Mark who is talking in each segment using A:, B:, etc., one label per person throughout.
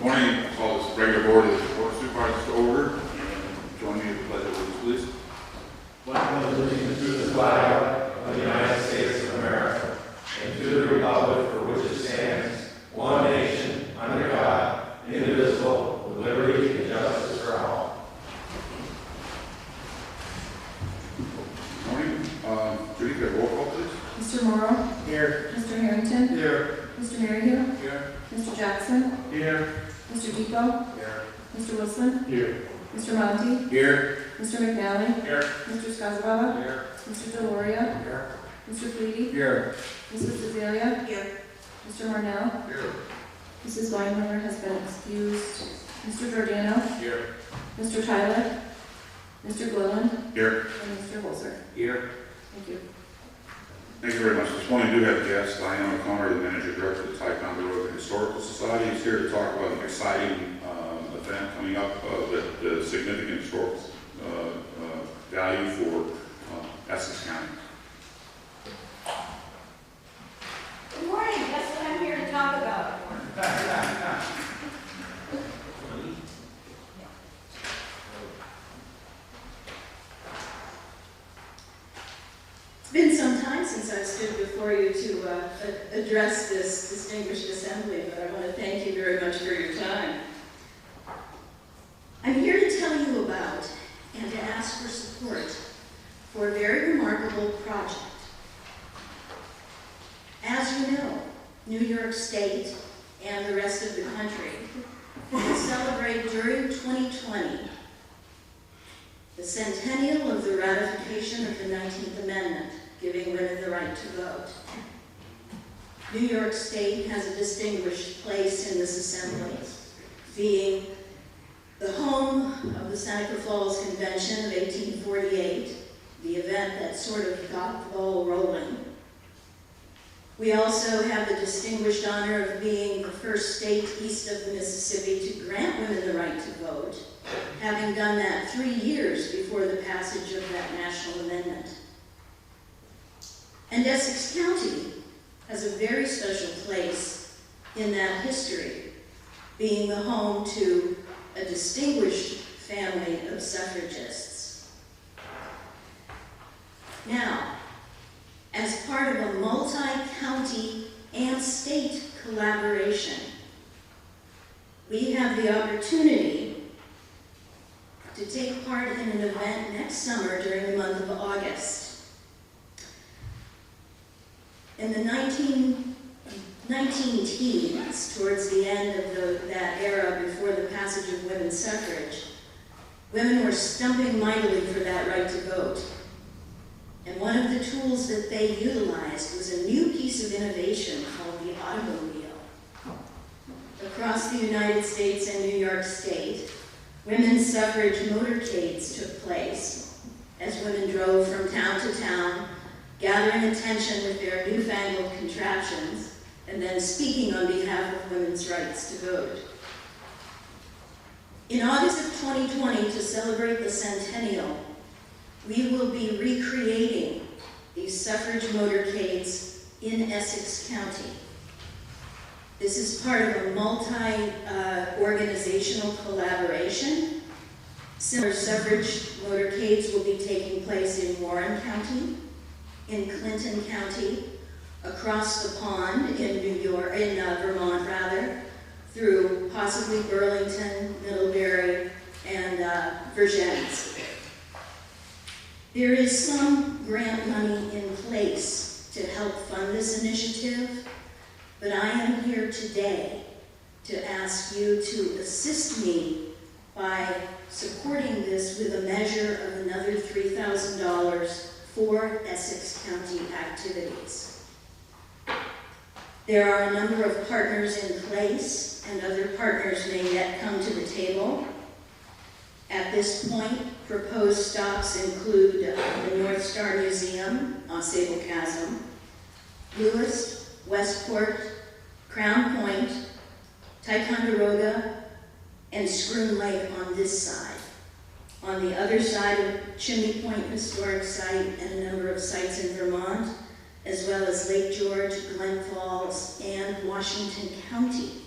A: morning. I call this regular board of the Board of Supervisors to order. Join me in the pledge of allegiance, please.
B: Pledge allegiance to the flag of the United States of America and to the republic for which it stands, one nation, under God, indivisible, with liberty and justice for all.
A: Good morning. Judy, could I roll call, please?
C: Mr. Morrow?
B: Here.
C: Mr. Harrington?
B: Here.
C: Mr. Maryhill?
B: Here.
C: Mr. Jackson?
B: Here.
C: Mr. Depot?
B: Here.
C: Mr. Wilson?
B: Here.
C: Mr. Monty?
B: Here.
C: Mr. McNally?
B: Here.
C: Mr. Skazababa?
B: Here.
C: Mr. Deloria?
B: Here.
C: Mr. Fleety?
B: Here.
C: Mrs. Cesaria?
D: Here.
C: Mr. Marnell?
B: Here.
C: Mrs. Weinberger has been excused. Mr. Giordano?
B: Here.
C: Mr. Tyler? Mr. Glillen?
A: Here.
C: And Mr. Holzer.
B: Here.
C: Thank you.
A: Thank you very much. This morning we do have a guest, Diane O'Connor, the manager director of the Ticonderoga Historical Society. He's here to talk about an exciting event coming up that significant historical value for Essex County.
D: Good morning, that's what I'm here to talk about. It's been some time since I've stood before you to address this distinguished assembly, but I want to thank you very much for your time. I'm here to tell you about and to ask for support for a very remarkable project. As you know, New York State and the rest of the country will celebrate during 2020 the centennial of the ratification of the 19th Amendment, giving women the right to vote. New York State has a distinguished place in this assembly, being the home of the Seneca Falls Convention of 1848, the event that sort of got the ball rolling. We also have the distinguished honor of being the first state east of the Mississippi to grant women the right to vote, having done that 3 years before the passage of that national amendment. And Essex County has a very special place in that history, being the home to a distinguished family of suffragists. Now, as part of a multi-county and state collaboration, we have the opportunity to take part in an event next summer during the month of August. In the 19 teens, towards the end of that era before the passage of women's suffrage, women were stumping mightily for that right to vote. And one of the tools that they utilized was a new piece of innovation called the automobile. Across the United States and New York State, women's suffrage motorcades took place as women drove from town to town, gathering attention with their newfangled contraptions, and then speaking on behalf of women's rights to vote. In August of 2020, to celebrate the centennial, we will be recreating these suffrage motorcades in Essex County. This is part of a multi-organizational collaboration. Similar suffrage motorcades will be taking place in Warren County, in Clinton County, across the pond in Vermont, through possibly Burlington, Middlebury, and Vergennes. There is some grant money in place to help fund this initiative, but I am here today to ask you to assist me by supporting this with a measure of another $3,000 for Essex County activities. There are a number of partners in place, and other partners may yet come to the table. At this point, proposed stops include the North Star Museum on Sable Chasm, Lewis, Westport, Crown Point, Ticonderoga, and Scroon Lake on this side. On the other side of Chimney Point Historic Site and a number of sites in Vermont, as well as Lake George, Glen Falls, and Washington County.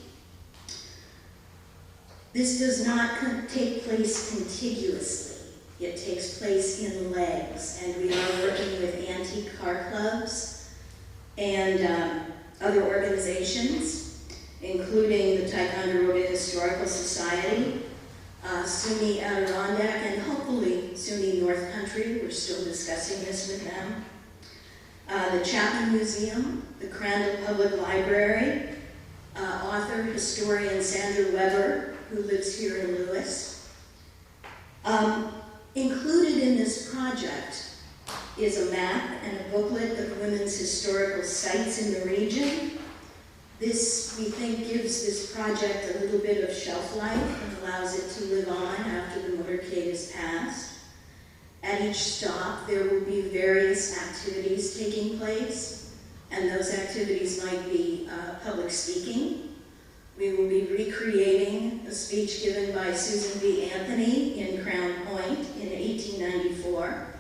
D: This does not take place contiguously. It takes place in legs, and we are working with antique car clubs and other organizations, including the Ticonderoga Historical Society, SUNY Adirondack, and hopefully SUNY North Country. We're still discussing this with them. The Chapman Museum, the Crandall Public Library, author, historian Sandra Weber, who lives here in Lewis. Included in this project is a map and a booklet of women's historical sites in the region. This, we think, gives this project a little bit of shelf life and allows it to live on after the motorcade is passed. At each stop, there will be various activities taking place, and those activities might be public speaking. We will be recreating a speech given by Susan B. Anthony in Crown Point in 1894.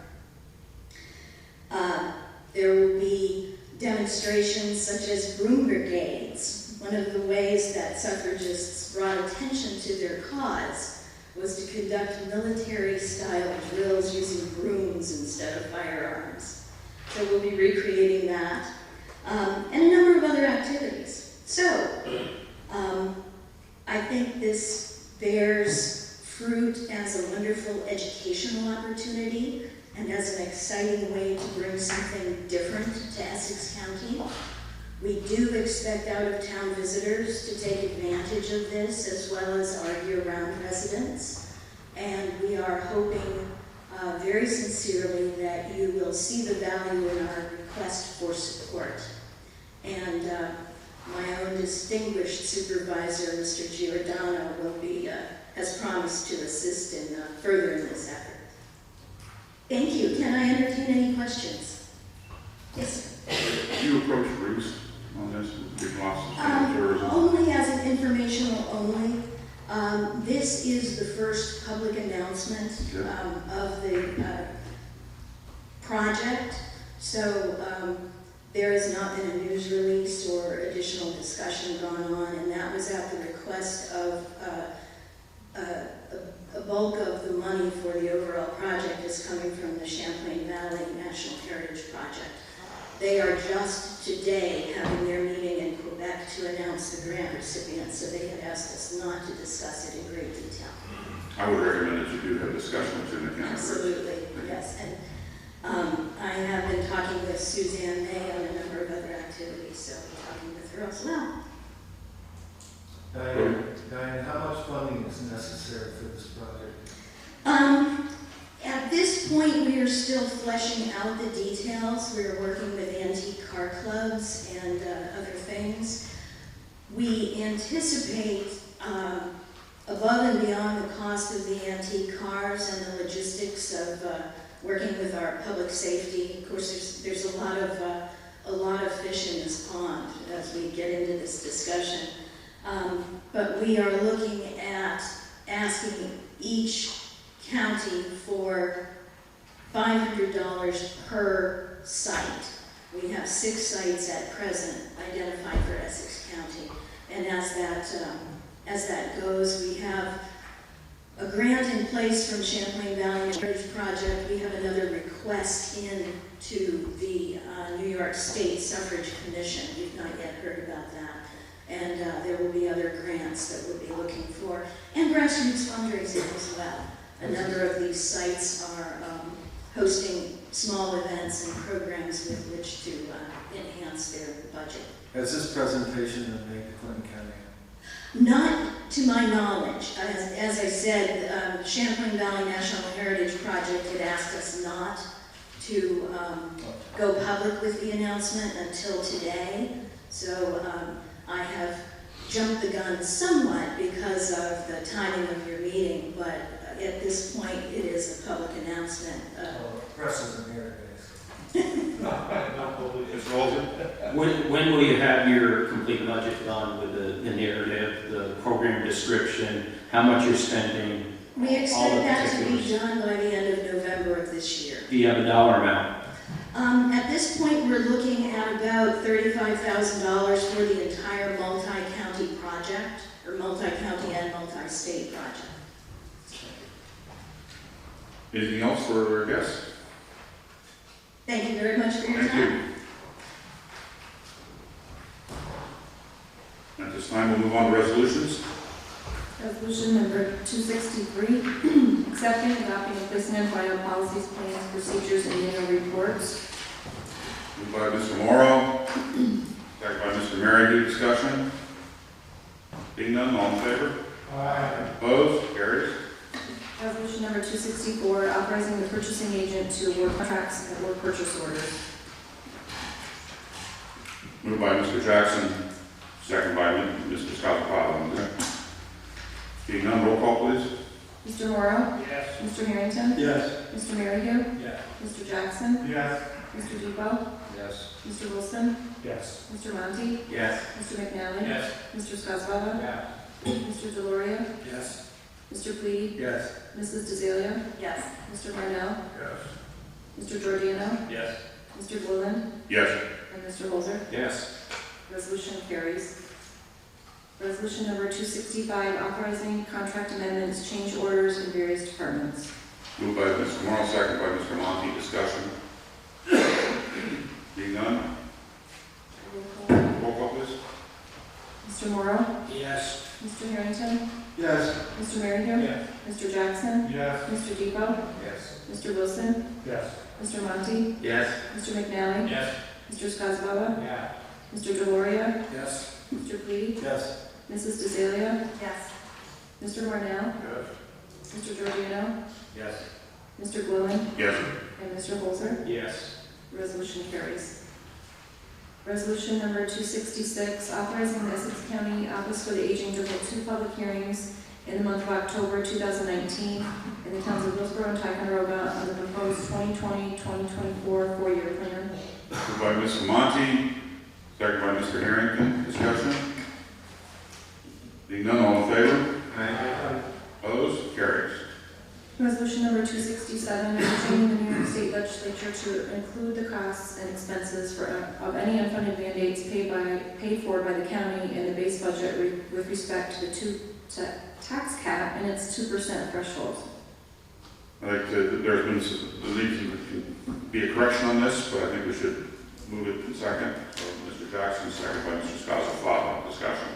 D: There will be demonstrations such as broom brigades. One of the ways that suffragists brought attention to their cause was to conduct military-style drills using brooms instead of firearms. So we'll be recreating that, and a number of other activities. So, I think this bears fruit as a wonderful educational opportunity and as an exciting way to bring something different to Essex County. We do expect out-of-town visitors to take advantage of this, as well as our year-round residents. And we are hoping very sincerely that you will see the value in our request for support. And my own distinguished supervisor, Mr. Giordano, has promised to assist in furthering this effort. Thank you. Can I entertain any questions? Yes, sir.
A: Do you approach Bruce on this? Give lots of signatures?
D: Only as an informational only. This is the first public announcement of the project, so there has not been a news release or additional discussion gone on, and that was at the request of a bulk of the money for the overall project is coming from the Champlain Valley National Heritage Project. They are just today having their meeting in Quebec to announce the grant recipients, so they had asked us not to discuss it in great detail.
A: I would recommend that you do have discussions in the county.
D: Absolutely, yes. And I have been talking with Suzanne May on a number of other activities, so I'm talking with her as well.
B: Diane, how much funding is necessary for this project?
D: At this point, we are still fleshing out the details. We're working with antique car clubs and other things. We anticipate, above and beyond the cost of the antique cars and the logistics of working with our public safety. Of course, there's a lot of fish in this pond as we get into this discussion. But we are looking at asking each county for $500 per site. We have 6 sites at present identified for Essex County, and as that goes, we have a grant in place from Champlain Valley Heritage Project. We have another request in to the New York State Suffrage Commission. We've not yet heard about that. And there will be other grants that we'll be looking for, and grassroots fundraising as well. A number of these sites are hosting small events and programs with which to enhance their budget.
B: Has this presentation been made to Clinton County?
D: Not to my knowledge. As I said, Champlain Valley National Heritage Project had asked us not to go public with the announcement until today. So I have jumped the gun somewhat because of the timing of your meeting, but at this point it is a public announcement.
B: Press isn't here today.
A: Mr. Olson?
E: When will you have your complete budget done with the narrative, the program description, how much you're spending?
D: We expect that to be done by the end of November of this year.
E: Do you have a dollar amount?
D: At this point, we're looking at about $35,000 for the entire multi-county project, or multi-county and multi the state project.
A: Anything else for our guests?
D: Thank you very much for your
A: Thank
D: time.
A: you. At this time, we'll move on to resolutions.
C: Resolution number 263, accepting, adopting, and placing on file policies, plans, procedures, and annual reports.
A: Moved by Mr. Morrow, second by Mr. Merryle. Discussion? Being none, all in favor?
B: Aye.
A: Opposed? Carries.
C: Resolution number 264, authorizing the purchasing agent to award contracts and award purchase orders.
A: Moved by Mr. Jackson, second by Mr. Scottafather. Being none, roll call, please.
C: Mr. Morrow?
B: Yes.
C: Mr. Harrington?
B: Yes.
C: Mr. Merryle?
B: Yes.
C: Mr. Jackson?
B: Yes.
C: Mr. Depot?
B: Yes.
C: Mr. Wilson?
B: Yes.
C: Mr. Monty?
B: Yes.
C: Mr. McNally?
B: Yes.
C: Mr. Skozavala?
B: Yes.
C: Mr. Deloria?
B: Yes.
C: Mr. Pleady?
B: Yes.
C: Mrs. DeZalia?
D: Yes.
C: Mr. Marnell?
B: Yes.
C: Mr. Giordano?
B: Yes.
C: Mr. Glidden?
A: Yes.
C: And Mr. Holzer?
B: Yes.
C: Resolution carries. Resolution number 265, authorizing contract amendments, change orders in various departments.
A: Moved by Mr. Morrow, second by Mr. Monty. Discussion? Being none, roll call, please.
C: Mr. Morrow?
B: Yes.
C: Mr. Harrington?
B: Yes.
C: Mr. Merryle?
B: Yes.
C: Mr. Jackson?
B: Yes.
C: Mr. Depot?
B: Yes.
C: Mr. Wilson?
B: Yes.
C: Mr. Monty?
B: Yes.
C: Mr. McNally?
B: Yes.
C: Mr. Skozavala?
B: Yeah.
C: Mr. Deloria?
B: Yes.
C: Mr. Pleady?
B: Yes.
C: Mrs. DeZalia?
D: Yes.
C: Mr. Marnell?
B: Yes.
C: Mr. Giordano?
B: Yes.
C: Mr. Glidden?
A: Yes.
C: And Mr. Holzer?
B: Yes.
C: Resolution carries. Resolution number 266, authorizing the Essex County Office for the Aging to hold 2 public hearings in the month of October 2019 in the towns of Hillsborough and Ticonderoga on the proposed 2020-2024 4-year plan.
A: Moved by Mr. Monty, second by Mr. Harrington. Discussion? Being none, all in favor?
B: Aye.
A: Opposed? Carries.
C: Resolution number 267, urging the New York State Legislature to include the costs and expenses of any unfunded mandates paid for by the county in the base budget with respect to the tax cap and its 2% threshold.
A: I'd like to, there's been there needs to be a correction on this, but I think we should move it in second. So Mr. Jackson, second by Mr. Skozavala. Discussion.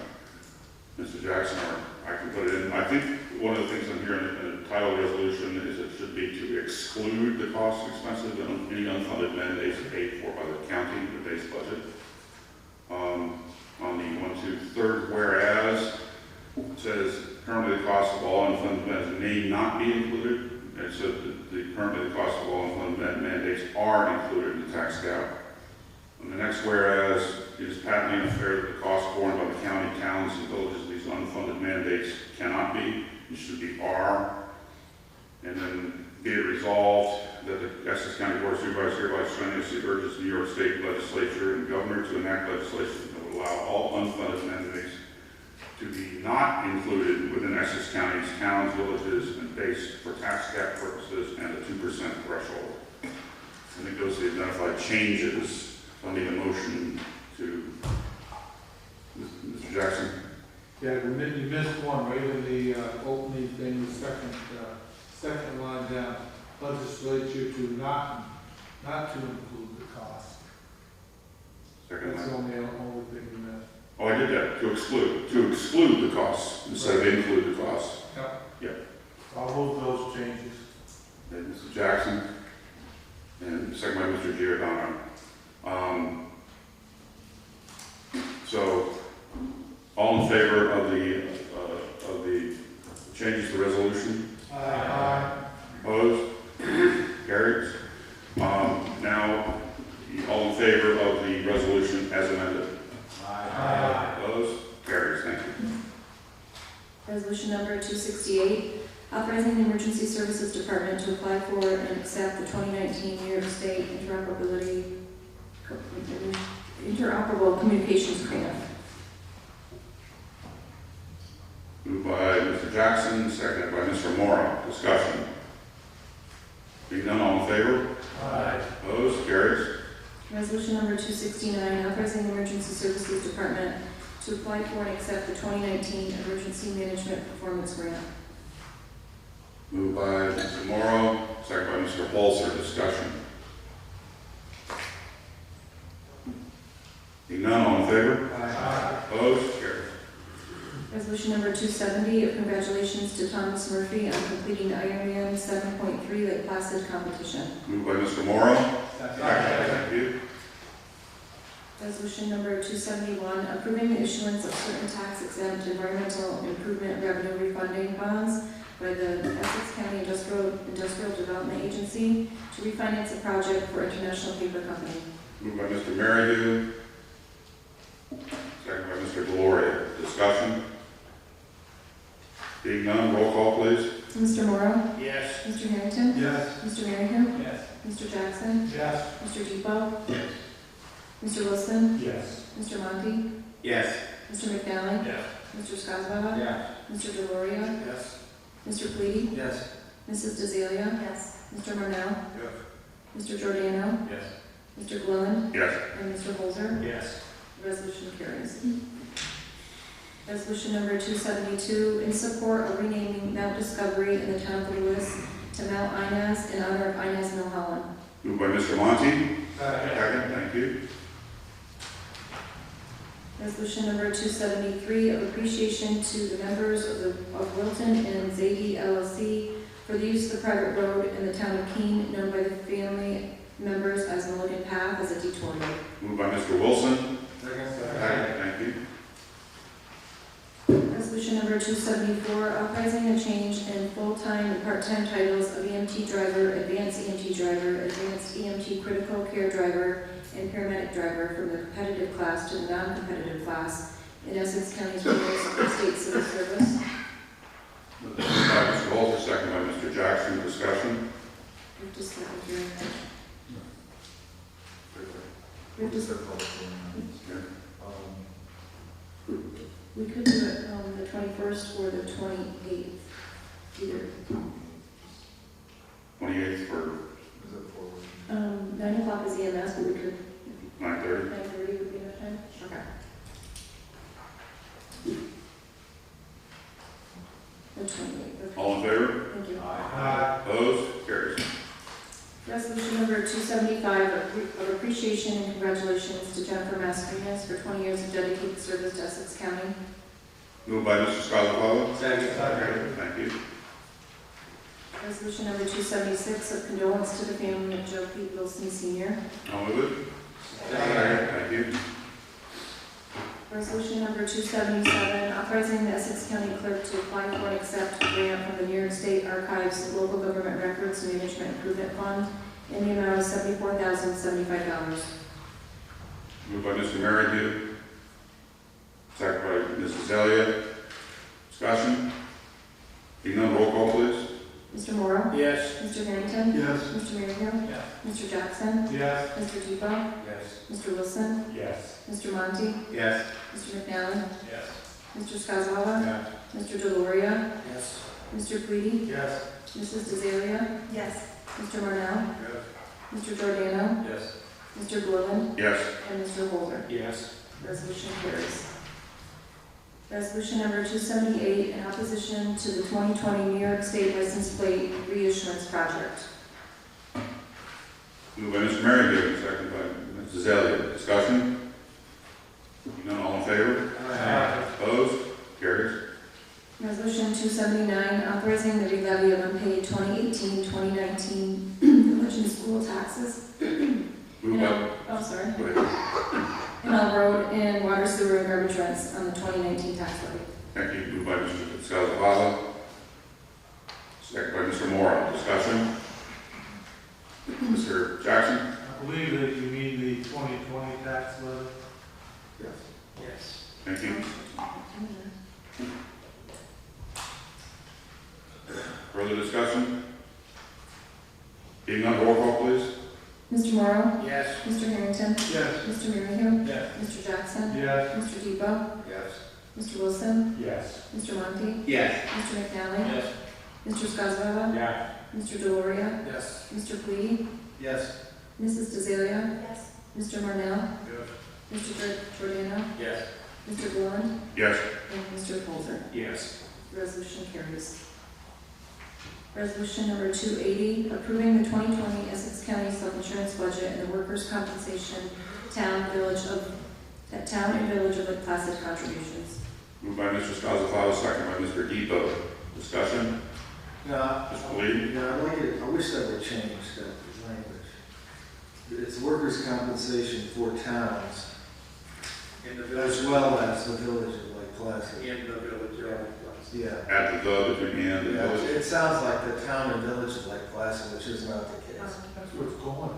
A: Mr. Jackson, or I can put it in. I think one of the things in here in the title of the resolution is it should be to exclude the costs and expenses of any unfunded mandates paid for by the county in the base budget. On the 1-2-3rd whereas, it says currently the cost of all unfunded mandates may not be included. And so currently the cost of all unfunded mandates are included in the tax cap. And the next whereas, it is patently unfair that the costs borne by the county, towns, and villages of these unfunded mandates cannot be. It should be are. And then be it resolved that the Essex County Board of Supervisors hereby strenuously urges the New York State Legislature and Governor to enact legislation that would allow all unfunded mandates to be not included within Essex County's towns, villages, and base for tax cap purposes and a 2% threshold. I think those are the identified changes. I need a motion to Mr. Jackson.
F: Yeah, you missed one, right in the opening thing, the second line down, legislature to not to include the cost.
A: Second
F: That's the
A: line.
F: only thing you missed.
A: Oh, I did that, to exclude the costs instead of include the costs.
F: I'll move those changes.
A: And Mr. Jackson, and second by Mr. Giordano. So, all in favor of the changes to the resolution?
F: Aye.
A: Opposed? Carries. Now, all in favor of the resolution as amended?
F: Aye.
A: Opposed? Carries. Thank you.
C: Resolution number 268, authorizing the Emergency Services Department to apply for and accept the 2019 New York State Interoperable Communications Grant.
A: Moved by Mr. Jackson, seconded by Mr. Morrow. Discussion. Being none, all in favor?
F: Aye.
A: Opposed? Carries.
C: Resolution number 269, authorizing the Emergency Services Department to apply for and accept the 2019 Emergency Management Performance Grant.
A: Moved by Mr. Morrow, second by Mr. Holzer. Discussion. Being none, all in favor? Opposed? Carried.
C: Resolution number 270 of congratulations to Thomas Murphy on completing the Ironman 7.3 Lake Placid competition.
A: Moved by Mr. Morrow. Thank you.
C: Resolution number 271, approving the issuance of certain tax-exempt environmental improvement revenue refunding bonds by the Essex County Industrial Development Agency to refinance a project for International Paper Company.
A: Moved by Mr. Merryle. Second by Mr. Gloria. Discussion. Being none, roll call, please.
C: Mr. Morrow?
B: Yes.
C: Mr. Harrington?
F: Yes.
C: Mr. Merryle?
B: Yes.
C: Mr. Jackson?
F: Yes.
C: Mr. Depot?
B: Yes.
C: Mr. Wilson?
F: Yes.
C: Mr. Monty?
E: Yes.
C: Mr. McNally?
B: Yes.
C: Mr. Skozavala?
B: Yes.
C: Mr. Deloria?
B: Yes.
C: Mr. Pleady?
B: Yes.
C: Mrs. DeZalia?
D: Yes.
C: Mr. Marnell?
B: Yes.
C: Mr. Giordano?
B: Yes.
C: Mr. Glillen?
A: Yes.
C: And Mr. Holzer?
B: Yes.
C: Resolution carries. Resolution number 272, in support of renaming Mount Discovery in the town of Lewis to Mount Inez in honor of Inez Milholland.
A: Moved by Mr. Monty. Second. Thank you.
C: Resolution number 273, of appreciation to the members of Wilton and Zadie LLC for the use of the private road in the town of Keene, known by the family members as Mulligan Path, as a detour road.
A: Moved by Mr. Wilson. Second. Thank you.
C: Resolution number 274, authorizing a change in full-time and part-time titles of EMT driver, advanced EMT driver, advanced EMT critical care driver, and paramedic driver from the competitive class to the non-competitive class in Essex County's rules of state civil service.
A: Moved by Mr. Holzer, second by Mr. Jackson. Discussion.
C: We've just got it here. We've just, we could do it the 21st or the 28th, either.
A: 28th for
C: 9 o'clock is EMS, but we could,
A: 9:30.
C: 9:30 would be enough time? Okay. The 28th, okay.
A: All in favor?
C: Thank you.
A: Opposed? Carries.
C: Resolution number 275, of appreciation and congratulations to Jennifer Mascarenas for 20 years of dedicated service to Essex County.
A: Moved by Mr. Skozavala.
B: Second.
A: Thank you.
C: Resolution number 276, of condolence to the family of Joe Pete Wilson Sr.
A: I'll move it. Thank you.
C: Resolution number 277, authorizing the Essex County Clerk to apply for and accept a grant from the New York State Archives Local Government Records Management Improvement Fund in the amount of $74,075.
A: Moved by Mr. Merryle. Second by Mrs. Elliott. Discussion. Being none, roll call, please.
C: Mr. Morrow?
B: Yes.
C: Mr. Harrington?
F: Yes.
C: Mr. Merryle?
B: Yes.
C: Mr. Jackson?
F: Yes.
C: Mr. Depot?
B: Yes.
C: Mr. Wilson?
B: Yes.
C: Mr. Monty?
B: Yes.
C: Mr. McNally?
B: Yes.
C: Mr. Skozavala?
B: Yes.
C: Mr. Deloria?
B: Yes.
C: Mr. Pleady?
B: Yes.
C: Mrs. DeZalia?
D: Yes.
C: Mr. Marnell?
B: Yes.
C: Mr. Giordano?
B: Yes.
C: Mr. Glillen?
A: Yes.
C: And Mr. Holder.
B: Yes.
C: Resolution carries. Resolution number 278, in opposition to the 2020 New York State License Plate Reissuance Project.
A: Moved by Mr. Merryle, second by Mrs. Elliott. Discussion. Being none, all in favor? Opposed? Carries.
C: Resolution 279, authorizing the relevy of unpaid 2018-2019 village and school taxes.
A: Moved by,
C: Oh, sorry.
A: go ahead.
C: In all road and water, sewer, and garbage rents on the 2019 tax levy.
A: Thank you. Moved by Mr. Skozavala. Second by Mr. Morrow. Discussion. Mr. Jackson.
F: I believe that you mean the 2020 tax levy.
A: Yes.
B: Yes.
A: Thank you. Further discussion? Being none, roll call, please.
C: Mr. Morrow?
B: Yes.
C: Mr. Harrington?
F: Yes.
C: Mr. Merryle?
B: Yes.
C: Mr. Jackson?
F: Yes.
C: Mr. Depot?
B: Yes.
C: Mr. Wilson?
F: Yes.
C: Mr. Monty?
B: Yes.
C: Mr. McNally?
B: Yes.
C: Mr. Skozavala?
B: Yeah.
C: Mr. Deloria?
B: Yes.
C: Mr. Pleady?
B: Yes.
C: Mrs. DeZalia?
D: Yes.
C: Mr. Marnell?
B: Yes.
C: Mr. Giordano?
B: Yes.
C: Mr. Gillum,
A: Yes.
C: and Mr. Coulter.
E: Yes.
C: Resolution carries. Resolution number 280, approving the 2020 Essex County self-insurance budget and the workers' compensation town and village of Lake Placid contributions.
A: Moved by Mr. Skozavala, second by Mr. Depot. Discussion?
B: Yeah,
A: Mr. Lee?
B: yeah, I wish that would change that language. It's workers' compensation for towns, as well as the village of Lake Placid.
G: In the village of Lake Placid.
B: Yeah.
A: Add the between the and the
B: Yeah,
A: village.
B: it sounds like the town and village of Lake Placid, which is not the case.
F: That's what's going.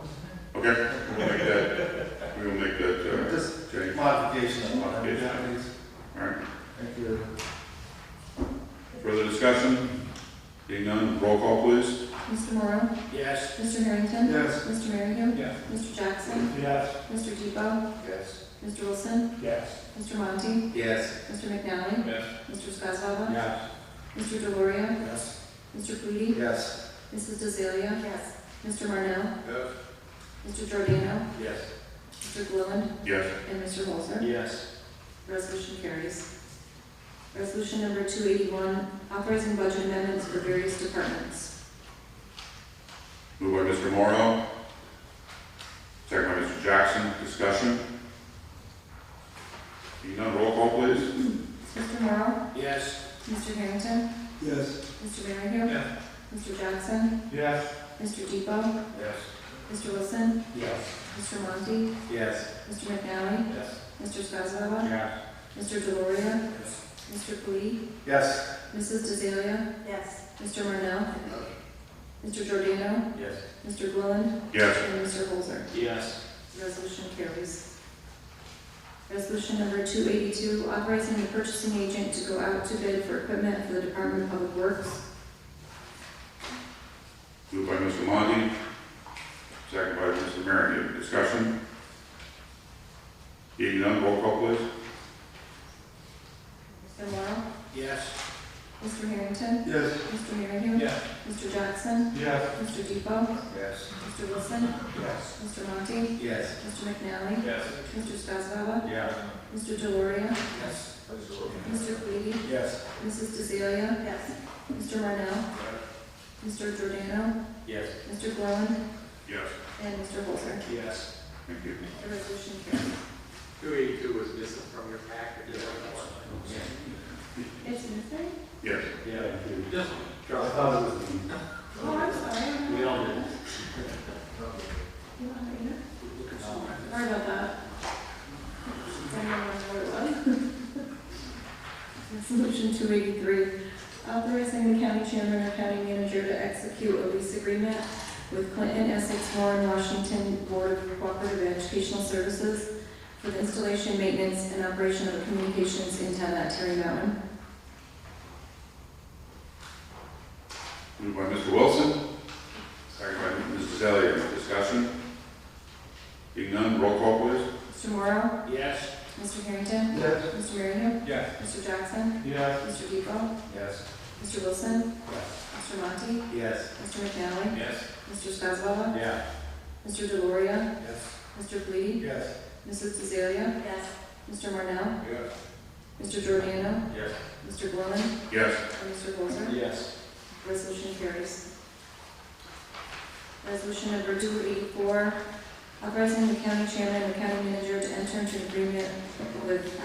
A: Okay, we will make that,
B: Just
A: change.
B: modification of
A: Modification.
B: that.
A: All right.
B: Thank you.
A: Further discussion? Being none, roll call please.
C: Mr. Morrow?
G: Yes.
C: Mr. Harrington?
B: Yes.
C: Mr. Merryle?
G: Yes.
C: Mr. Jackson?
F: Yes.
C: Mr. Depot?
B: Yes.
C: Mr. Wilson?
F: Yes.
C: Mr. Monty?
B: Yes.
C: Mr. McNally?
G: Yes.
C: Mr. Skozavala?
G: Yes.
C: Mr. Deloria?
B: Yes.
C: Mr. Pleady?
B: Yes.
C: Mrs. DeZalia?
D: Yes.
C: Mr. Marnell?
G: Yes.
C: Mr. Giordano?
G: Yes.
C: Mr. Gilliland?
A: Yes.
C: And Mr. Holzer?
E: Yes.
C: Resolution carries. Resolution number 281, authorizing budget amendments for various departments.
A: Moved by Mr. Morrow. Second by Mr. Jackson. Discussion? Being none, roll call please.
C: Mr. Morrow?
G: Yes.
C: Mr. Harrington?
B: Yes.
C: Mr. Merryle?
G: Yes.
C: Mr. Jackson?
F: Yes.
C: Mr. Depot?
G: Yes.
C: Mr. Wilson?
G: Yes.
C: Mr. Monty?
B: Yes.
C: Mr. McNally?
G: Yes.
C: Mr. Skozavala?
G: Yes.
C: Mr. Deloria?
G: Yes.
C: Mr. Pleady?
B: Yes.
C: Mrs. DeZalia?
D: Yes.
C: Mr. Marnell? Mr. Giordano?
G: Yes.
C: Mr. Gilliland?
A: Yes.
C: And Mr. Holzer?
E: Yes.
C: Resolution carries. Resolution number 282, authorizing the purchasing agent to go out to bid for equipment for the Department of Public Works.
A: Moved by Mr. Monty. Second by Mr. Merryle. Discussion? Being none, roll call please.
C: Mr. Morrow?
G: Yes.
C: Mr. Harrington?
B: Yes.
C: Mr. Merryle?
G: Yes.
C: Mr. Jackson?
F: Yes.
C: Mr. Depot?
B: Yes.
C: Mr. Wilson?
G: Yes.
C: Mr. Monty?
B: Yes.
C: Mr. McNally?
G: Yes.
C: Mr. Skozavala?
G: Yes.
C: Mr. Deloria?
G: Yes.
C: Mr. Pleady?
B: Yes.
C: Mrs. DeZalia?
D: Yes.
C: Mr. Marnell? Mr. Giordano?
G: Yes.
C: Mr. Gilliland?
A: Yes.
C: And Mr. Holzer?
G: Yes.
A: Thank you.
C: The resolution carries.
G: 282 was missing from your package.
C: It's missing?
A: Yes.
G: Yeah. Just
E: I
G: drop
E: thought it was,
C: Oh, I'm sorry.
E: we all did.
C: You want to read it? Sorry about that. Does anyone know what it was? Resolution 283, authorizing the county chairman or county manager to execute a lease agreement with Clinton, Essex, Warren, Washington Board of Cooperative Educational Services for the installation, maintenance, and operation of communications antenna at Terry Mountain.
A: Moved by Mr. Wilson. Second by Mrs. Elliott. Discussion? Being none, roll call please.
C: Mr. Morrow?
G: Yes.
C: Mr. Harrington?
B: Yes.
C: Mr. Merryle?
G: Yes.
C: Mr. Jackson?
F: Yes.
C: Mr. Depot?
B: Yes.
C: Mr. Wilson?
G: Yes.
C: Mr. Monty?
B: Yes.
C: Mr. McNally?
G: Yes.
C: Mr. Skozavala?
G: Yeah.
C: Mr. Deloria?
G: Yes.
C: Mr. Pleady?
B: Yes.
C: Mrs. DeZalia?
D: Yes.
C: Mr. Marnell?
G: Yes.
C: Mr. Giordano?
G: Yes.
C: Mr. Gilliland?
A: Yes.
C: And Mr. Holzer?
G: Yes.
C: Resolution carries. Resolution number 284, authorizing the county chairman and the county manager to enter into an agreement with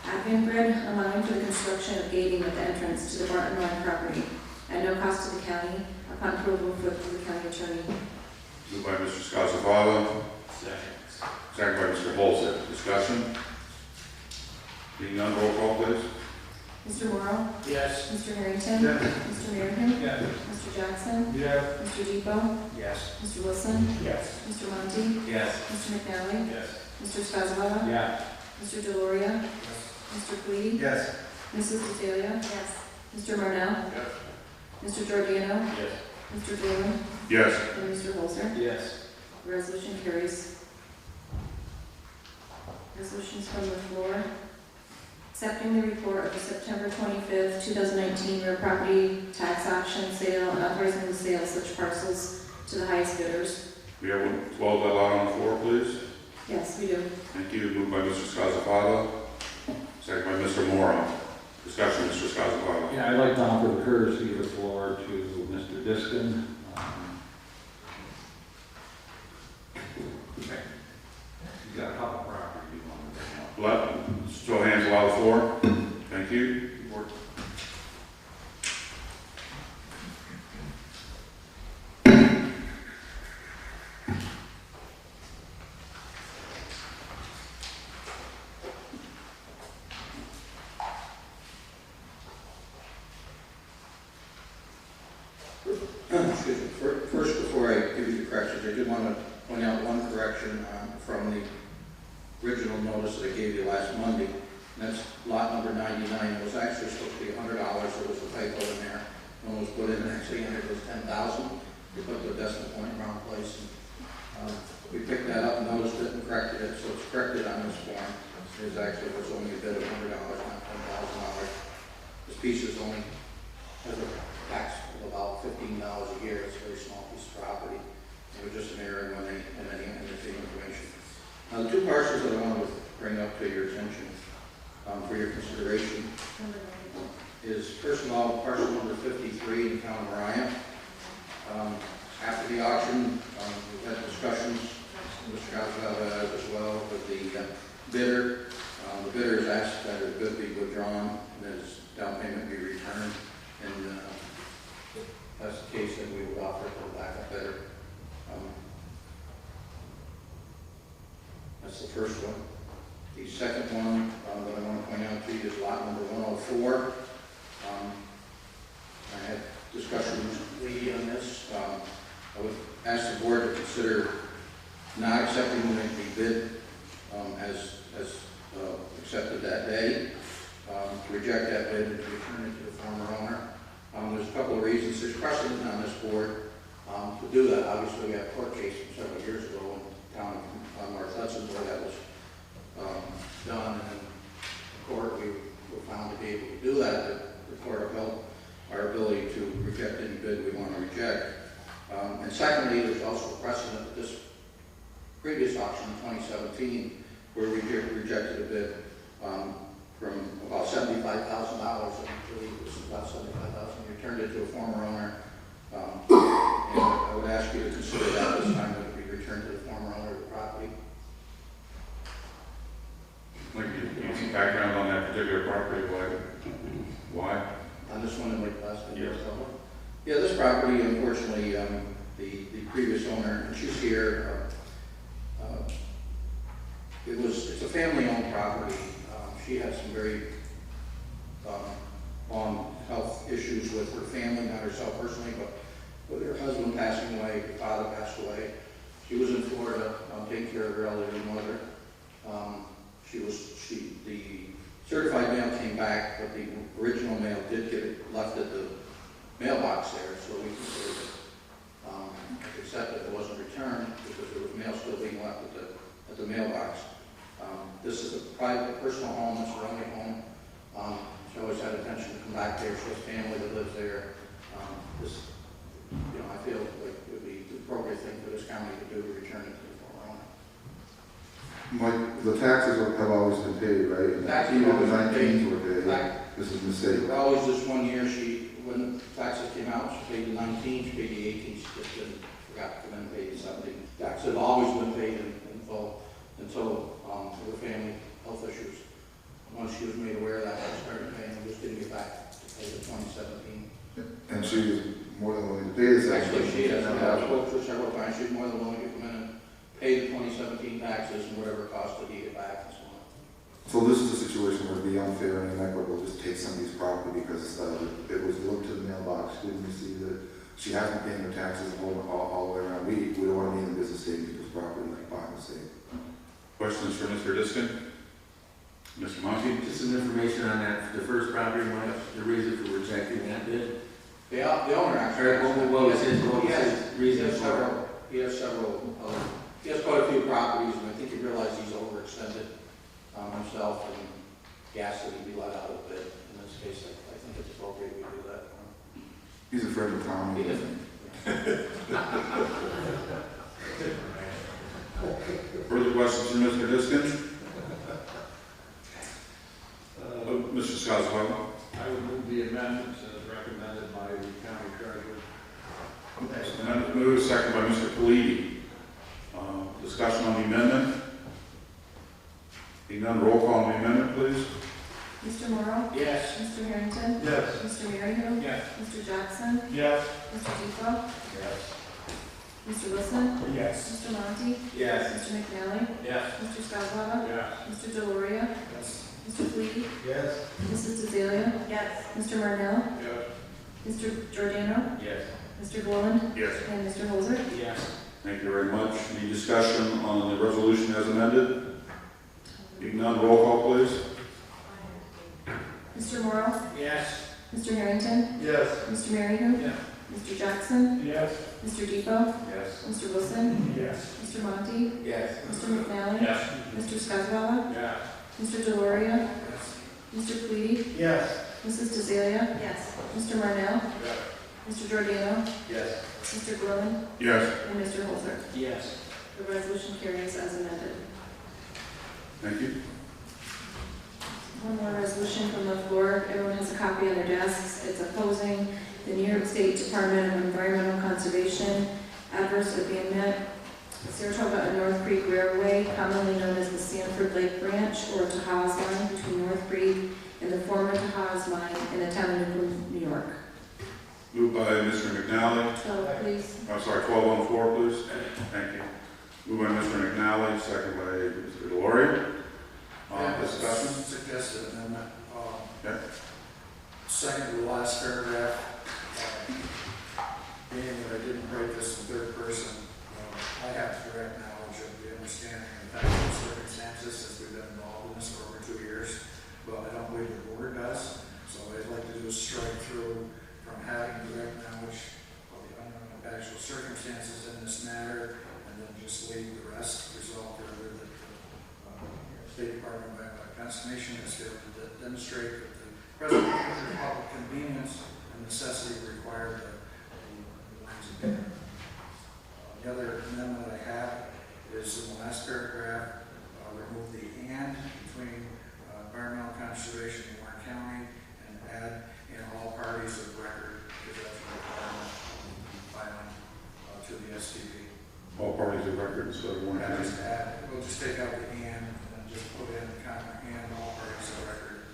C: Advangrid allowing for the construction of gating at the entrance to the Barton Line property at no cost to the county upon approval for the county attorney.
A: Moved by Mr. Skozavala.
G: Second.
A: Second by Mr. Holzer. Discussion? Being none, roll call please.
C: Mr. Morrow?
G: Yes.
C: Mr. Harrington?
B: Yes.
C: Mr. Merryle?
G: Yes.
C: Mr. Jackson?
F: Yes.
C: Mr. Depot?
G: Yes.
C: Mr. Wilson?
G: Yes.
C: Mr. Monty?
B: Yes.
C: Mr. McNally?
G: Yes.
C: Mr. Skozavala?
G: Yeah.
C: Mr. Deloria? Mr. Pleady?
B: Yes.
C: Mrs. DeZalia?
D: Yes.
C: Mr. Marnell?
G: Yes.
C: Mr. Giordano?
G: Yes.
C: Mr. Gilliland?
A: Yes.
C: And Mr. Holzer?
G: Yes.
C: The resolution carries. Resolutions from the floor. Accepting the report of the September 25th, 2019 real property tax auction sale and authorizing the sale of such parcels to the highest bidders.
A: We have 12 allowed on the floor, please.
C: Yes, we do.
A: Thank you. Moved by Mr. Skozavala. Second by Mr. Morrow. Discussion, Mr. Skozavala.
H: Yeah, I'd like to offer the courtesy of the floor to Mr. Diskin. He's got a couple properties he wanted to bring up.
A: Show of hands allow the floor. Thank you.
I: Excuse me. First, before I give you the corrections, I did want to point out one correction from the original notice that I gave you last Monday. And that's lot number 99. It was actually supposed to be $100. There was a typo in there. When it was put in, and actually it was $10,000. We put the decimal point in the wrong place. And, we picked that up, noticed it, and corrected it. So it's corrected on this form. There's actually was only a bid of $100, not $10,000. This piece is only has a tax of about $15 a year. It's a very small piece of property. It was just an error in any information. Now, the two parcels that I want to bring up to your attention for your consideration is, first of all, parcel number 53 in the town of Mariah. After the auction, we've had discussions, Mr. Skozavala as well, with the bidder. The bidder has asked that his bid be withdrawn and his down payment be returned. And if that's the case, then we would offer to the backup bidder. That's the first one. The second one that I want to point out to you is lot number 104. I had discussions with on this. I would ask the board to consider not accepting the bid as accepted that day, to reject that bid and to return it to the former owner. There's a couple of reasons. There's precedent on this board to do that. Obviously, we have a court case from several years ago in the town of North Hudson where that was done, and the court, we were found to be able to do that. The court upheld our ability to reject any bid we want to reject. And secondly, there's also precedent that this previous auction in 2017, where we rejected a bid from about $75,000, I believe it was about $75,000, returned it to a former owner. And I would ask you to consider that this time that it be returned to the former owner of the property.
A: Like, you some background on that particular property, why?
I: On this one in Lake Placid. Yes. Yeah, this property, unfortunately, the previous owner, and she's here, it's a family-owned property. She had some very long health issues with her family, not herself personally, but with her husband passing away, her father passed away. She was in Florida taking care of her elderly mother. The certified mail came back, but the original mail did get left at the mailbox there, so we considered it accepted. It wasn't returned because there was mail still being left at the mailbox. This is a private, personal home. It's her only home. She always had intention to come back there. She has family that lives there. I feel like it would be the appropriate thing for this county to do to return it to the former owner.
J: Mike, the taxes have always been paid, right?
I: Taxes
J: even
I: have
J: the
I: always been
J: 19s were paid. This is a mistake.
I: There were always this one year, when the taxes came out, she paid the 19, she paid the 18, she just forgot to come in and pay the 17. Taxes have always been paid in full until her family health issues. Once she was made aware of that, she started paying, and just didn't get back to pay the 2017.
J: And she was more than willing to pay this.
I: Actually, she has. I spoke to her several times. She's more than willing to come in and pay the 2017 taxes and whatever it costs to get it back and so on.
J: So this is a situation where it'd be unfair and inequitable just take somebody's property because it was delivered to the mailbox, didn't receive it. She hasn't paid her taxes all the way around. We don't want to be in the business taking people's property like by mistake.
A: Questions for Mr. Diskin? Mr. Monty?
B: Just some information on that, the first property, the reason for rejecting that bid?
I: The owner actually.
B: What was his reason
I: He has quite a few properties, and I think he realized he's overextended himself and gas that he'd be let out of bid. In this case, I think it's appropriate we do that.
J: He's a friend of Tom.
I: He isn't.
A: Further questions for Mr. Diskin? Mr. Skozavala?
F: I would move the amendments as recommended by the county treasurer.
A: Amendment moved, second by Mr. Paliti. Discussion on the amendment? Being none, roll call on the amendment, please.
C: Mr. Morrow?
F: Yes.
C: Mr. Harrington?
F: Yes.
C: Mr. Maryhill?
F: Yes.
C: Mr. Jackson?
F: Yes.
C: Mr. Depot?
F: Yes.
C: Mr. Wilson?
F: Yes.
C: Mr. Monty?
G: Yes.
C: Mr. McNally?
F: Yes.
C: Mr. Skozavala?
F: Yes.
C: Mr. Deloria?
F: Yes.
C: Mr. Fleety?
F: Yes.
C: Mrs. DeZalia?
D: Yes.
C: Mr. Marnell?
F: Yes.
C: Mr. Giordano?
G: Yes.
C: Mr. Gilliland?
A: Yes.
C: And Mr. Holzer?
G: Yes.
A: Thank you very much. Any discussion on the resolution as amended? Being none, roll call, please.
C: Mr. Morrow?
F: Yes.
C: Mr. Harrington?
F: Yes.
C: Mr. Maryhill?
F: Yes.
C: Mr. Jackson?
F: Yes.
C: Mr. Depot?
F: Yes.
C: Mr. Wilson?
F: Yes.
C: Mr. Monty?
G: Yes.
C: Mr. McNally?
F: Yes.
C: Mr. Skozavala?
F: Yes.
C: Mr. Deloria?
F: Yes.
C: Mr. Fleety?
F: Yes.
C: Mrs. DeZalia?
D: Yes.
C: Mr. Marnell?
F: Yes.
C: Mr. Giordano?
G: Yes.
C: Mr. Gilliland?
A: Yes.
C: And Mr. Holzer?
G: Yes.
C: The resolution carries as amended.
A: Thank you.
C: One more resolution from the floor. Everyone has a copy on their desks. It's opposing the New York State Department of Environmental Conservation adverse abatement, Saratoga and North Creek Railway, commonly known as the Sanford Lake Branch or Tahaz Line between North Creek and the former Tahaz Line in the town of Newton, New York.
A: Moved by Mr. McNally.
C: So please.
A: I'm sorry, 12 on the floor, please. Thank you. Moved by Mr. McNally, second by Mr. Deloria. Discussion?
K: Suggested amendment.
A: Okay.
K: Second to the last paragraph, being that I didn't write this in third person, I have direct knowledge of the understanding of the factual circumstances since we've been involved in this for over 2 years. But I don't believe the board does. So what I'd like to do is strike through from having direct knowledge of the underlying factual circumstances in this matter, and then just leave the rest resolved further that the State Department of Wildlife Conservation has failed to demonstrate that the present measure of public convenience and necessity require the lines of care. The other amendment I have is in the last paragraph, remove the "and" between environmental conservation in Warren County and add in all parties of record, because that's a requirement of filing to the STB.
A: All parties of record, so Warren
K: And
A: County.
K: just add, we'll just take out the "and" and just put in the comment "and all parties of record" at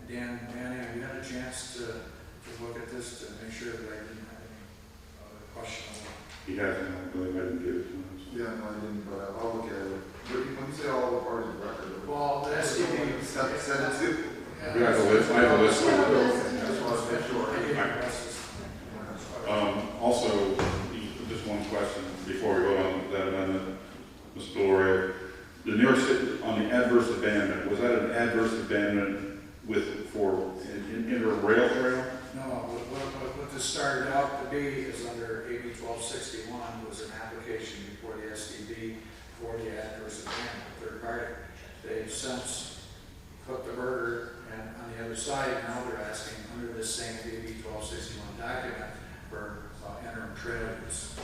K: the end. And Danny, have you had a chance to look at this to make sure that I didn't have any question on it?
A: He hasn't, I believe I didn't give it to him.
J: Yeah, no, I didn't, but I'll look at it. When you say all the parties of record,
K: Well, the STB.
J: send it to.
A: You have a list, I have a list.
J: I just want to make sure.
A: Also, just one question before we go on that amendment, Mr. Deloria. The New York City, on the adverse abandonment, was that an adverse abandonment for an interim rail trail?
K: No, what this started out to be is under AB 1261 was an application before the STB for the adverse abandonment, third party. They've since cooked the burger, and on the other side, now they're asking under this same AB 1261 document for interim trail use.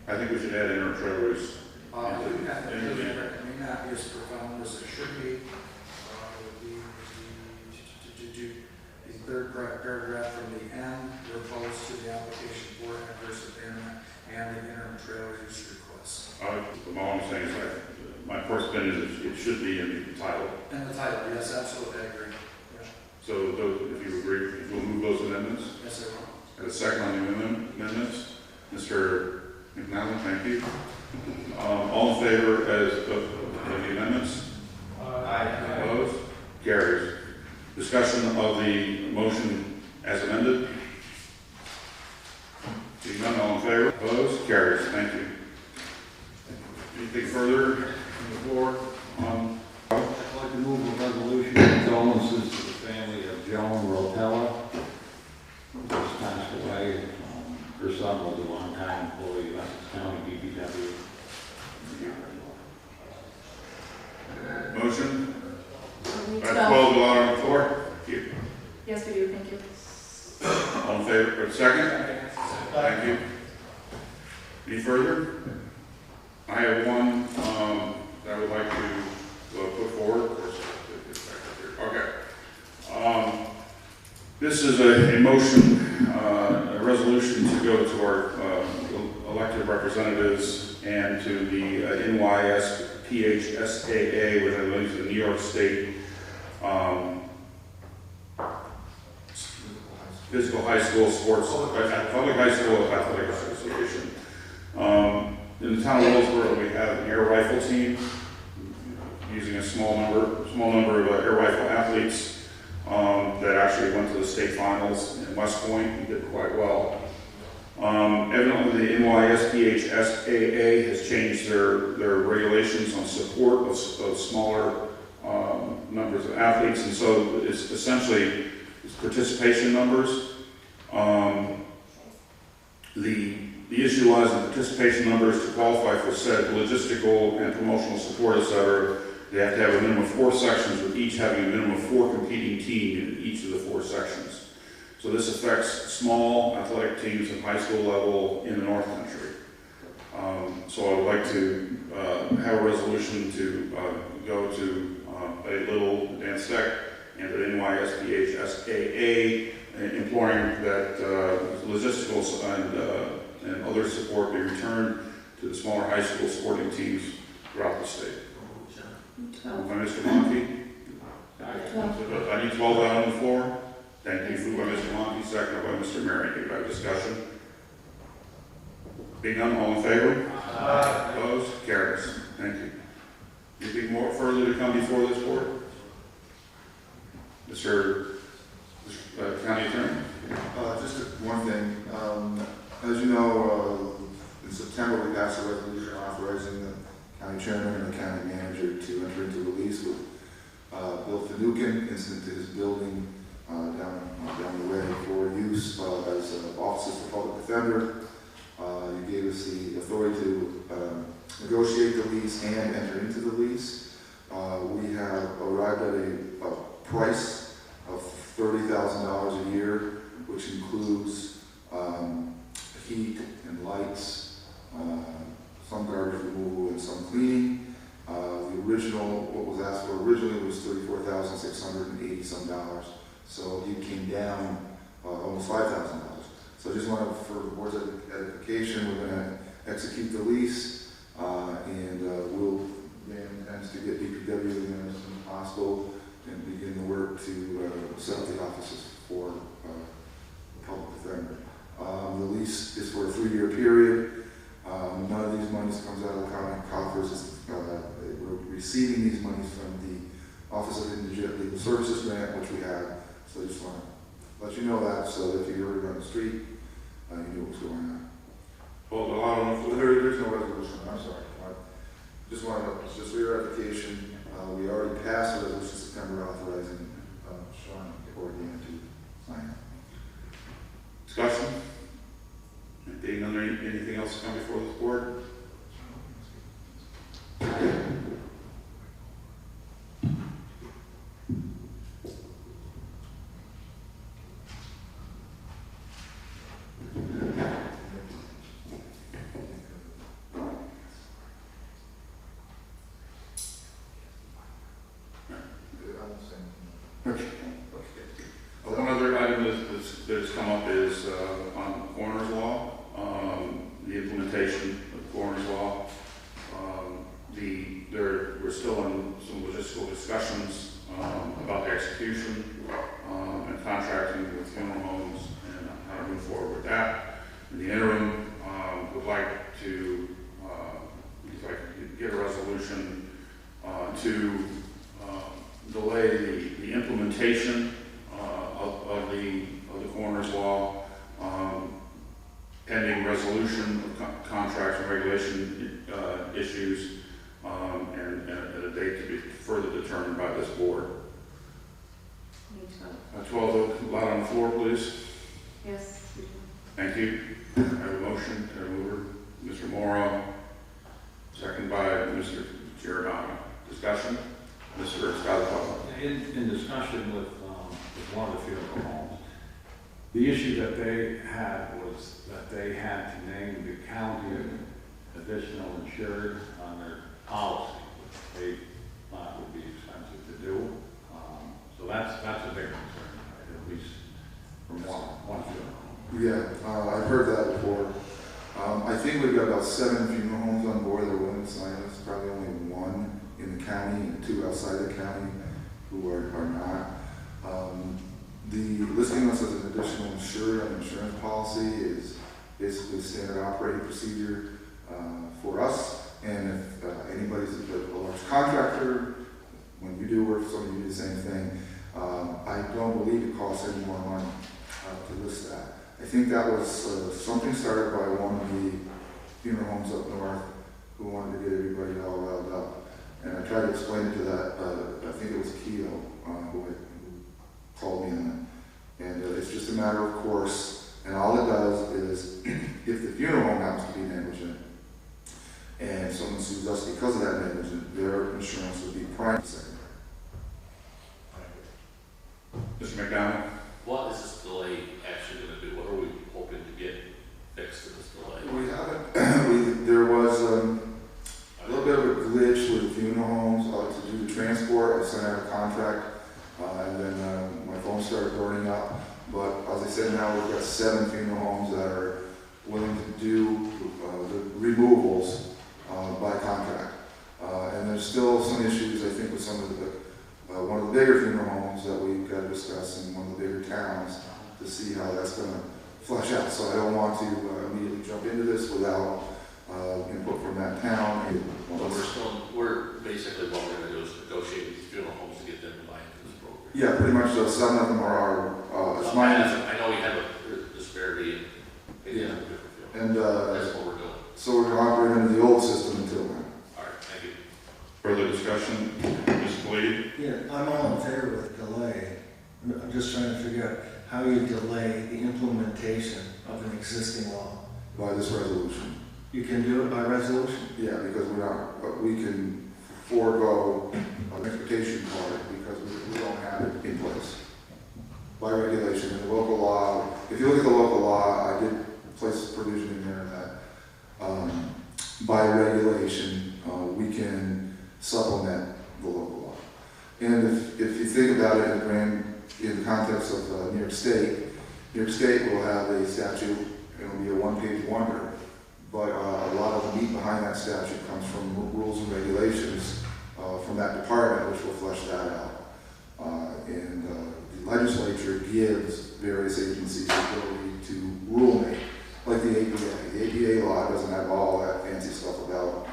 A: I think we should add interim trail use.
K: It may not be as profound as it should be. The third paragraph from the end, we're opposed to the application for adverse abandonment and the interim trail use request.
A: All I'm saying is that my first opinion is it should be in the title.
K: And the title, yes, absolutely, I agree. Yeah.
A: So if you agree, we'll move those amendments.
K: Yes, I will.
A: And a second on the amendments. Mr. McNally, thank you. All in favor of the amendments?
G: Aye.
A: Opposed? Carries. Discussion of the motion as amended. Seeing none, all in favor? Opposed? Carries. Thank you. Anything further on the floor?
H: I'd like to move a resolution of condolences to the family of Joan Rotella, who just passed away. Her son was a longtime employee of Essex County DPW.
A: Motion?
C: We need to
A: I
C: go.
A: close the law on the floor. Thank you.
C: Yes, we do, thank you.
A: All in favor, or second? Thank you. Any further? I have one that I would like to put forward. Okay. This is a motion, a resolution to go to our elected representatives and to the NYSPHSAA, which I believe is the New York State Physical High School Sports, Public High School Athletic Association. In the town of Hillsborough, we have an air rifle team using a small number of air rifle athletes that actually went to the state finals in West Point and did quite well. Evidently, the NYSPHSAA has changed their regulations on support of smaller numbers of athletes, and so it's essentially participation numbers. The issue lies in participation numbers. To qualify for said logistical and promotional support, etc., they have to have a minimum of 4 sections, with each having a minimum of 4 competing teams in each of the 4 sections. So this affects small athletic teams at high school level in the North Country. So I would like to have a resolution to go to a little advanced tech and the NYSPHSAA, imploring that logistical and other support be returned to the smaller high school sporting teams throughout the state. Moved by Mr. Monty. I need 12 out on the floor. Thank you. Moved by Mr. Monty, seconded by Mr. Marion. Do you have discussion? Being none, all in favor? Aye. Opposed? Carries. Thank you. Anything more further to come before this board? Mr. County Attorney?
J: Just one thing. As you know, in September we passed a resolution authorizing the county chairman and the county manager to enter into a lease with Bill Finucane, incident to his building down the way for use as offices for public defender. You gave us the authority to negotiate the lease and enter into the lease. We have arrived at a price of $30,000 a year, which includes heat and lights, some garbage removal and some cleaning. The original, what was asked for originally was $34,680 some dollars. So he came down almost $5,000. So I just wanted, for the board's edification, we're going to execute the lease, and we'll intend to get DPW in as soon as possible and begin the work to set up the offices for the public defender. The lease is for a 3-year period. None of these monies comes out of the county coffers. We're receiving these monies from the Office of Indigent Legal Services grant, which we have. So I just want to let you know that, so that if you heard it on the street, you knew what was going on.
A: Well, a lot of
J: There's no resolution. I'm sorry. Just wanted to, just for your edification, we already passed a resolution September authorizing Sean or Dan to sign it.
A: discussion? Being under anything else to come before this board? One other item that has come up is on coroner's law, the implementation of coroner's law. We're still in some logistical discussions about the execution and contracting with funeral homes and how to move forward with that. In the interim, would like to get a resolution to delay the implementation of the coroner's law, pending resolution of contracts and regulation issues, and a date to be further determined by this board. 12 loud on the floor, please.
C: Yes.
A: Thank you. I have a motion. Mover, Mr. Morrow, second by Mr. Giordano. Discussion? Mr. Scott.
H: In discussion with one of the funeral homes, the issue that they had was that they had to name the county additional insured on their policy, which they thought would be expensive to do. So that's a big concern, right? At least from one funeral.
J: Yeah, I've heard that before. I think we've got about 7 funeral homes on board that are willing to sign this, probably only 1 in the county and 2 outside the county who are not. The listing us as an additional insurer on insurance policy is basically standard operating procedure for us. And if anybody's a large contractor, when you do work for somebody, you do the same thing. I don't believe it costs any more money to list that. I think that was something started by one of the funeral homes up north who wanted to get everybody all riled up. And I tried to explain it to that, I think it was Keto who called me on it. And it's just a matter of course, and all it does is if the funeral home happens to be negligent and someone sues us because of that negligence, their insurance would be prime secondary.
A: Mr. McDonald?
B: What is this delay actually going to do? What are we hoping to get fixed in this delay?
J: We haven't, there was a little bit of a glitch with funeral homes to do the transport. I sent out a contract and then my phone started burning up. But as I said, now we've got 7 funeral homes that are willing to do the removals by contract. And there's still some issues, I think, with some of the one of the bigger funeral homes that we've got to discuss in one of the bigger towns to see how that's going to flesh out. So I don't want to immediately jump into this without input from that town.
B: We're basically what we're going to do is negotiate with these funeral homes to get them to buy into this program.
J: Yeah, pretty much. 7 of them are it's mine.
B: I know we have a disparity in
J: Yeah.
B: different fields.
J: And
B: That's what we're doing.
J: so we're going to operate under the old system until then.
B: All right, thank you.
A: Further discussion? Ms. Cleve?
L: Yeah, I'm all in favor of delay. I'm just trying to figure out how you delay the implementation of an existing law.
J: By this resolution.
L: You can do it by resolution.
J: Yeah, because we're not, but we can forego an transportation part because we don't have it in place. By regulation, in the local law, if you look at the local law, I did place a provision in there that by regulation, we can supplement the local law. And if you think about it in the context of New York State will have a statute, it'll be a one-page wonder, but a lot of the meat behind that statute comes from rules and regulations from that department, which will flesh that out. And the legislature gives various agencies the ability to rule-make, like the APA. The APA law doesn't have all that fancy stuff about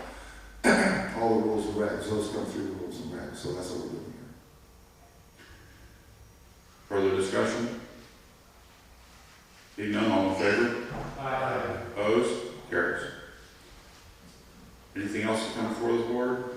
J: all the rules and regs. Those come through the rules and regs, so that's what we're doing here.
A: Further discussion? Being none, all in favor?
F: Aye.
A: Opposed? Carries. Anything else to come before the board?